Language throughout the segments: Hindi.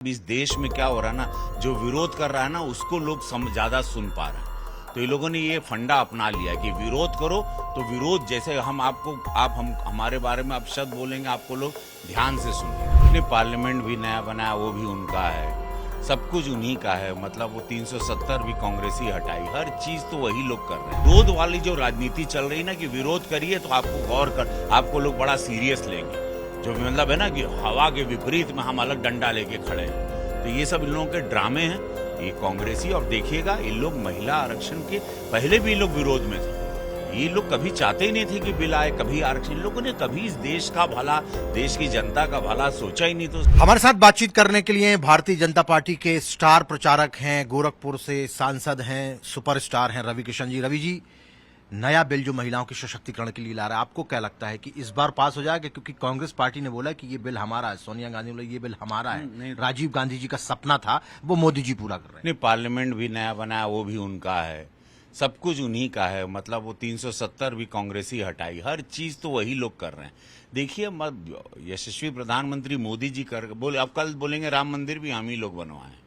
इस देश में क्या हो रहा है ना, जो विरोध कर रहा है ना उसको लोग ज्यादा सुन पा रहे हैं। तो ये लोगों ने ये फंडा अपना लिया कि विरोध करो तो विरोध, जैसे हम हमारे बारे में आप शब्द बोलेंगे आपको लोग ध्यान से सुनेंगे। पार्लियामेंट भी नया बनाया वो भी उनका है, सब कुछ उन्हीं का है। मतलब वो 370 भी कांग्रेसी हटाई, हर चीज तो वही लोग कर रहे हैं। विरोध वाली जो राजनीति चल रही ना कि विरोध करिए तो आपको गौर कर, आपको लोग बड़ा सीरियस लेंगे। जो मतलब है ना कि हवा के विपरीत में हम अलग डंडा लेके खड़े हैं, तो ये सब इन लोगों के ड्रामे हैं, ये कांग्रेसी। और देखिएगा इन लोग महिला आरक्षण के पहले भी लोग विरोध में थे, ये लोग कभी चाहते ही नहीं थे कि बिल आए, कभी आरक्षण। इन लोगों ने कभी इस देश का भला, देश की जनता का भला सोचा ही नहीं। तो हमारे साथ बातचीत करने के लिए भारतीय जनता पार्टी के स्टार प्रचारक हैं, गोरखपुर से सांसद हैं, सुपरस्टार हैं रवि किशन जी। रवि जी, नया बिल जो महिलाओं के सशक्तिकरण के लिए ला रहा है, आपको क्या लगता है कि इस बार पास हो जाएगा? क्योंकि कांग्रेस पार्टी ने बोला कि ये बिल हमारा है, सोनिया गांधी ने बोला ये बिल हमारा है, राजीव गांधी जी का सपना था वो मोदी जी पूरा कर रहे हैं। नहीं, पार्लियामेंट भी नया बनाया वो भी उनका है, सब कुछ उन्हीं का है। मतलब वो 370 भी कांग्रेसी हटाई, हर चीज तो वही लोग कर रहे हैं। देखिए, यशस्वी प्रधानमंत्री मोदी जी अब कल बोलेंगे राम मंदिर भी हम ही लोग बनवाए।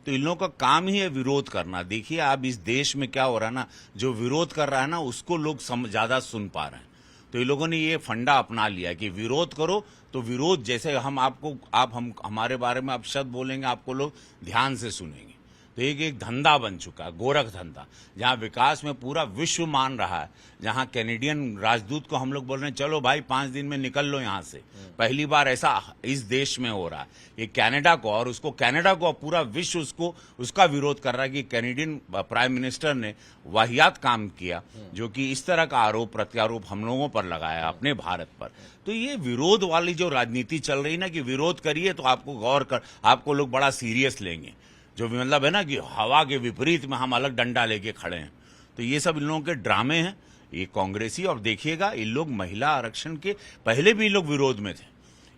तो इन लोगों का काम ही है विरोध करना। देखिए, आप इस देश में क्या हो रहा है ना, जो विरोध कर रहा है ना उसको लोग ज्यादा सुन पा रहे हैं। तो इन लोगों ने ये फंडा अपना लिया कि विरोध करो तो विरोध, जैसे हमारे बारे में आप शब्द बोलेंगे आपको लोग ध्यान से सुनेंगे। तो एक धंधा बन चुका है, गोरख धंधा, जहां विकास में पूरा विश्व मान रहा है। जहां कैनेडियन राजदूत को हम लोग बोल रहे हैं चलो भाई 5 दिन में निकल लो यहां से। पहली बार ऐसा इस देश में हो रहा है। ये कनाडा को पूरा विश्व उसका विरोध कर रहा है कि कैनेडियन प्राइम मिनिस्टर ने वाहियात काम किया, जो कि इस तरह का आरोप प्रत्यारोप हम लोगों पर लगाया अपने भारत पर। तो ये विरोध वाली जो राजनीति चल रही ना कि विरोध करिए तो आपको गौर कर, आपको लोग बड़ा सीरियस लेंगे। जो मतलब है ना कि हवा के विपरीत में हम अलग डंडा लेके खड़े हैं, तो ये सब इन लोगों के ड्रामे हैं, ये कांग्रेसी। और देखिएगा, इन लोग महिला आरक्षण के पहले भी लोग विरोध में थे,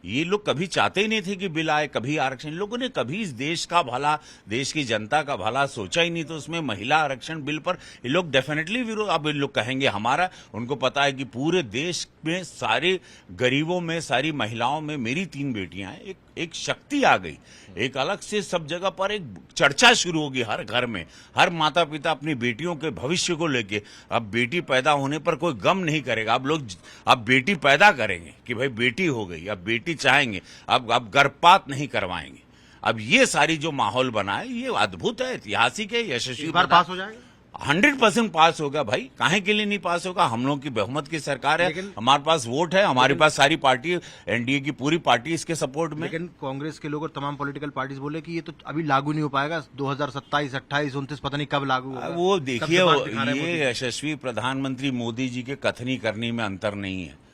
ये लोग कभी चाहते ही नहीं थे कि बिल आए, कभी आरक्षण। इन लोगों ने कभी इस देश का भला, देश की जनता का भला सोचा ही नहीं। तो उसमें महिला आरक्षण बिल पर ये लोग डेफिनेटली विरोध। अब इन लोग कहेंगे हमारा, उनको पता है कि पूरे देश में सारे गरीबों में, सारी महिलाओं में मेरी 3 बेटियां हैं, एक शक्ति आ गई, एक अलग से सब जगह पर एक चर्चा शुरू होगी हर घर में। हर माता पिता अपनी बेटियों के भविष्य को लेके अब बेटी पैदा होने पर कोई गम नहीं करेगा। अब बेटी पैदा करेंगे कि भाई बेटी हो गई, अब बेटी चाहेंगे, अब गर्भपात नहीं करवाएंगे। अब ये सारी जो माहौल बना है ये अद्भुत है, ऐतिहासिक है, यशस्वी। बार पास हो जाएगा 100% पास होगा भाई, काहे के लिए नहीं पास होगा? हम लोगों की बहुमत की सरकार है, हमारे पास वोट है, हमारे पास सारी पार्टी, एनडीए की पूरी पार्टी इसके सपोर्ट में। लेकिन कांग्रेस के लोग और तमाम पॉलिटिकल पार्टीज बोले कि ये तो अभी लागू नहीं हो पाएगा, 2027, 28, 29 पता नहीं कब लागू होगा। वो देखिए, ये यशस्वी प्रधानमंत्री मोदी जी के कथनी करनी में अंतर नहीं है।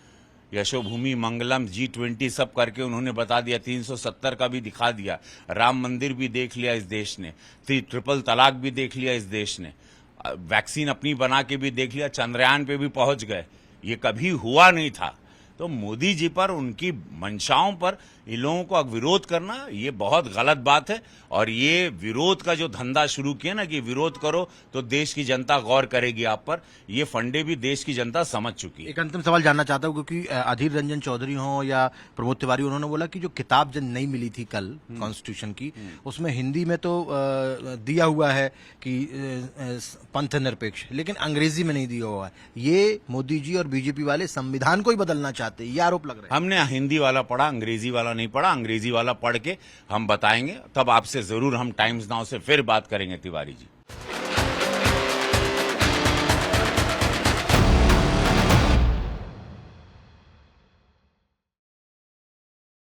यशोभूमि मंगलम, G20 सब करके उन्होंने बता दिया, 370 का भी दिखा दिया, राम मंदिर भी देख लिया इस देश ने, ट्रिपल तलाक भी देख लिया इस देश ने, वैक्सीन अपनी बना के भी देख लिया, चंद्रयान पे भी पहुंच गए। ये कभी हुआ नहीं था। तो मोदी जी पर, उनकी मंशाओं पर इन लोगों को विरोध करना ये बहुत गलत बात है। और ये विरोध का जो धंधा शुरू किया ना कि विरोध करो तो देश की जनता गौर करेगी आप पर, ये फंडे भी देश की जनता समझ चुकी है। एक अंतिम सवाल जानना चाहता हूँ, क्योंकि अधीर रंजन चौधरी हो या प्रमोद तिवारी, उन्होंने बोला कि जो किताब जब नहीं मिली थी कल कॉन्स्टिट्यूशन की, उसमें हिंदी में तो दिया हुआ है कि पंथ निरपेक्ष, लेकिन अंग्रेजी में नहीं दिया हुआ है। ये मोदी जी और बीजेपी वाले संविधान को ही बदलना चाहते हैं, ये आरोप लग रहा है। हमने हिंदी वाला पढ़ा, अंग्रेजी वाला नहीं पढ़ा। अंग्रेजी वाला पढ़ के हम बताएंगे, तब आपसे जरूर हम टाइम्स नाउ से फिर बात करेंगे तिवारी जी।